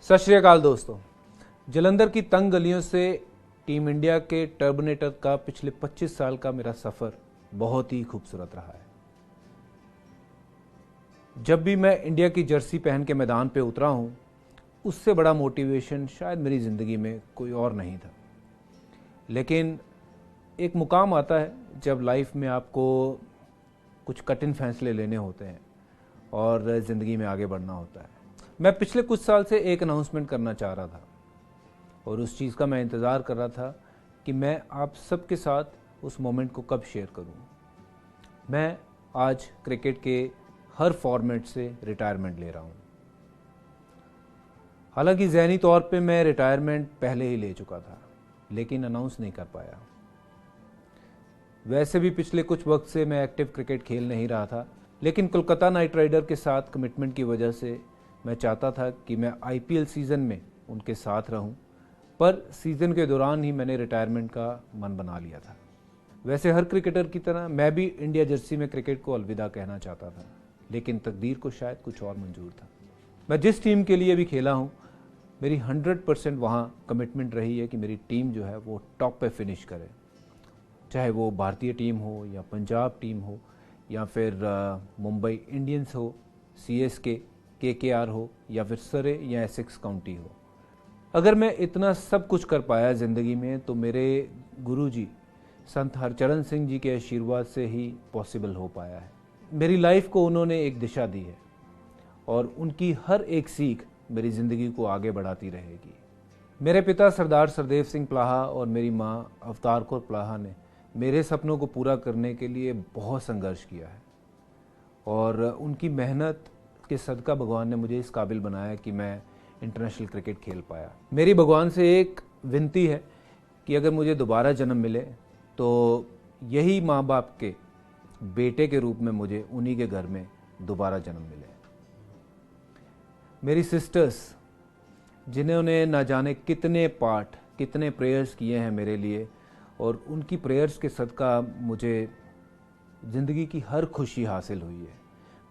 सत श्री अकाल दोस्तों। जलंधर की तंग गलियों से टीम इंडिया के टर्मिनेटर का पिछले 25 साल का मेरा सफ़र बहुत ही खूबसूरत रहा है। जब भी मैं इंडिया की जर्सी पहन के मैदान पे उतरा हूँ, उससे बड़ा मोटिवेशन शायद मेरी ज़िंदगी में कोई और नहीं था। लेकिन एक मुकाम आता है जब लाइफ में आपको कुछ कठिन फैसले लेने होते हैं और ज़िंदगी में आगे बढ़ना होता है। मैं पिछले कुछ साल से एक अनाउंसमेंट करना चाह रहा था और उस चीज़ का मैं इंतज़ार कर रहा था कि मैं आप सबके साथ उस मोमेंट को कब शेयर करूं। मैं आज क्रिकेट के हर फॉर्मेट से रिटायरमेंट ले रहा हूं। हालांकि ज़हनी तौर पे मैं रिटायरमेंट पहले ही ले चुका था, लेकिन अनाउंस नहीं कर पाया। वैसे भी पिछले कुछ वक्त से मैं एक्टिव क्रिकेट खेल नहीं रहा था, लेकिन कोलकाता नाइट राइडर के साथ कमिटमेंट की वजह से मैं चाहता था कि मैं आईपीएल सीज़न में उनके साथ रहूं, पर सीज़न के दौरान ही मैंने रिटायरमेंट का मन बना लिया था। वैसे हर क्रिकेटर की तरह मैं भी इंडिया जर्सी में क्रिकेट को अलविदा कहना चाहता था, लेकिन तकदीर को शायद कुछ और मंजूर था। मैं जिस टीम के लिए भी खेला हूं, मेरी 100% वहाँ कमिटमेंट रही है कि मेरी टीम जो है वो टॉप पे फिनिश करे, चाहे वो भारतीय टीम हो या पंजाब टीम हो या फिर मुंबई इंडियंस हो, सीएसके, केकेआर हो या फिर सरे या एसेक्स काउंटी हो। अगर मैं इतना सब कुछ कर पाया ज़िंदगी में तो मेरे गुरुजी संत हरचरण सिंह जी के आशीर्वाद से ही पॉसिबल हो पाया है। मेरी लाइफ को उन्होंने एक दिशा दी है और उनकी हर एक सीख मेरी ज़िंदगी को आगे बढ़ाती रहेगी। मेरे पिता सरदार सरदेव सिंह प्लाहा और मेरी माँ अवतार कौर प्लाहा ने मेरे सपनों को पूरा करने के लिए बहुत संघर्ष किया है और उनकी मेहनत के सदका भगवान ने मुझे इस काबिल बनाया कि मैं इंटरनेशनल क्रिकेट खेल पाया। मेरी भगवान से एक विनती है कि अगर मुझे दोबारा जन्म मिले तो यही माँ बाप के बेटे के रूप में मुझे उन्हीं के घर में दोबारा जन्म मिले। मेरी सिस्टर्स, जिन्होंने ना जाने कितने पाठ, कितने प्रेयर्स किए हैं मेरे लिए, और उनकी प्रेयर्स के सदका मुझे ज़िंदगी की हर खुशी हासिल हुई है।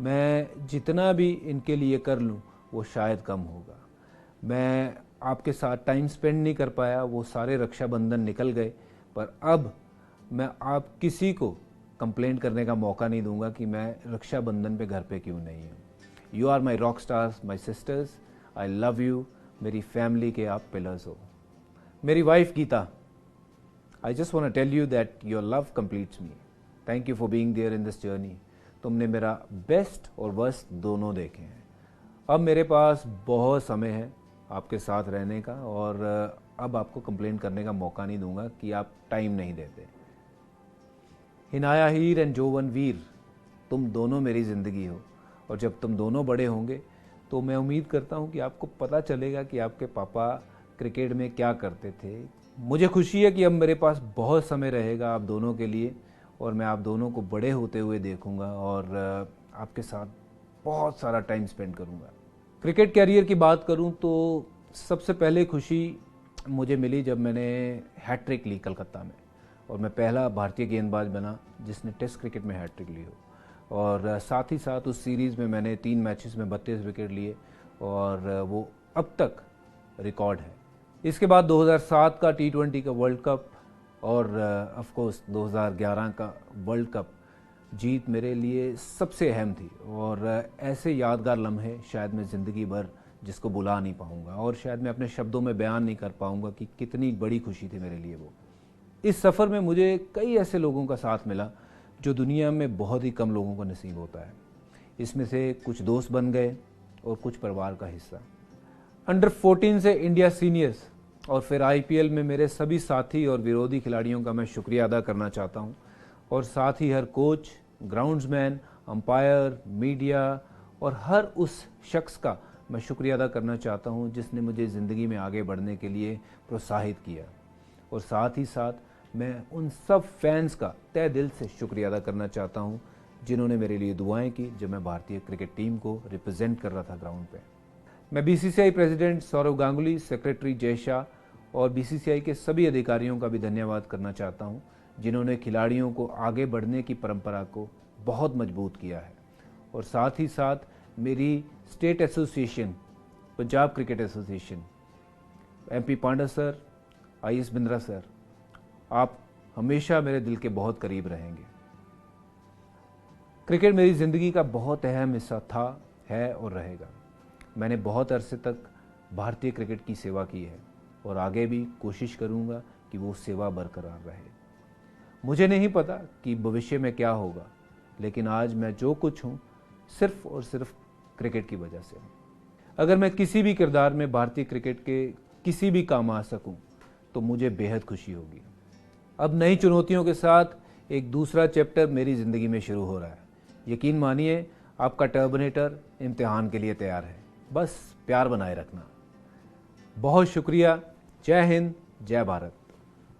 मैं जितना भी इनके लिए कर लूँ वो शायद कम होगा। मैं आपके साथ टाइम स्पेंड नहीं कर पाया, वो सारे रक्षाबंधन निकल गए, पर अब मैं आप किसी को कंप्लेंट करने का मौका नहीं दूंगा कि मैं रक्षाबंधन पे घर पे क्यों नहीं हूँ। You are my rock stars, my sisters, I love you. मेरी फैमिली के आप पिलर्स हो। मेरी wife Gita, I just want to tell you that your love completes me. Thank you for being there in this journey. तुमने मेरा best और worst दोनों देखे हैं। अब मेरे पास बहुत समय है आपके साथ रहने का और अब आपको कंप्लेंट करने का मौका नहीं दूंगा कि आप टाइम नहीं देते। हिनाया हीर एंड जोवन वीर, तुम दोनों मेरी ज़िंदगी हो और जब तुम दोनों बड़े होंगे तो मैं उम्मीद करता हूं कि आपको पता चलेगा कि आपके पापा क्रिकेट में क्या करते थे। मुझे खुशी है कि अब मेरे पास बहुत समय रहेगा आप दोनों के लिए और मैं आप दोनों को बड़े होते हुए देखूंगा और आपके साथ बहुत सारा टाइम स्पेंड करूंगा। क्रिकेट कैरियर की बात करूं तो सबसे पहले खुशी मुझे मिली जब मैंने हैट्रिक ली कलकत्ता में और मैं पहला भारतीय गेंदबाज बना जिसने टेस्ट क्रिकेट में हैट्रिक ली हो। और साथ ही साथ उस सीरीज़ में मैंने 3 मैचेस में 32 विकेट लिए और वो अब तक रिकॉर्ड है। इसके बाद 2007 का T20 का वर्ल्ड कप और ऑफ कोर्स 2011 का वर्ल्ड कप जीत मेरे लिए सबसे अहम थी और ऐसे यादगार लम्हे शायद मैं ज़िंदगी भर जिसको भुला नहीं पाऊंगा और शायद मैं अपने शब्दों में बयान नहीं कर पाऊंगा कि कितनी बड़ी खुशी थी मेरे लिए वो। इस सफ़र में मुझे कई ऐसे लोगों का साथ मिला जो दुनिया में बहुत ही कम लोगों को नसीब होता है। इसमें से कुछ दोस्त बन गए और कुछ परिवार का हिस्सा। अंडर 14 से इंडिया सीनियर्स और फिर आईपीएल में मेरे सभी साथी और विरोधी खिलाड़ियों का मैं शुक्रिया अदा करना चाहता हूं और साथ ही हर कोच, ग्राउंड्समैन, अंपायर, मीडिया और हर उस शख्स का मैं शुक्रिया अदा करना चाहता हूं जिसने मुझे ज़िंदगी में आगे बढ़ने के लिए प्रोत्साहित किया। और साथ ही साथ मैं उन सब फैंस का तहे दिल से शुक्रिया अदा करना चाहता हूं जिन्होंने मेरे लिए दुआएं की जब मैं भारतीय क्रिकेट टीम को रिप्रेजेंट कर रहा था ग्राउंड पे। मैं BCCI president Sourav Ganguly, secretary Jay Shah और बीसीसीआई के सभी अधिकारियों का भी धन्यवाद करना चाहता हूं जिन्होंने खिलाड़ियों को आगे बढ़ने की परंपरा को बहुत मजबूत किया है। और साथ ही साथ मेरी state association Punjab cricket association, MP Panda sir, IS Bindra sir, आप हमेशा मेरे दिल के बहुत करीब रहेंगे। क्रिकेट मेरी ज़िंदगी का बहुत अहम हिस्सा था, है और रहेगा। मैंने बहुत अरसे तक भारतीय क्रिकेट की सेवा की है और आगे भी कोशिश करूंगा कि वो सेवा बरकरार रहे। मुझे नहीं पता कि भविष्य में क्या होगा, लेकिन आज मैं जो कुछ हूँ सिर्फ और सिर्फ क्रिकेट की वजह से हूँ। अगर मैं किसी भी किरदार में भारतीय क्रिकेट के किसी भी काम आ सकूँ तो मुझे बेहद खुशी होगी। अब नई चुनौतियों के साथ एक दूसरा चैप्टर मेरी ज़िंदगी में शुरू हो रहा है। यकीन मानिए, आपका टर्मिनेटर इम्तिहान के लिए तैयार है। बस प्यार बनाए रखना। बहुत शुक्रिया। जय हिंद, जय भारत।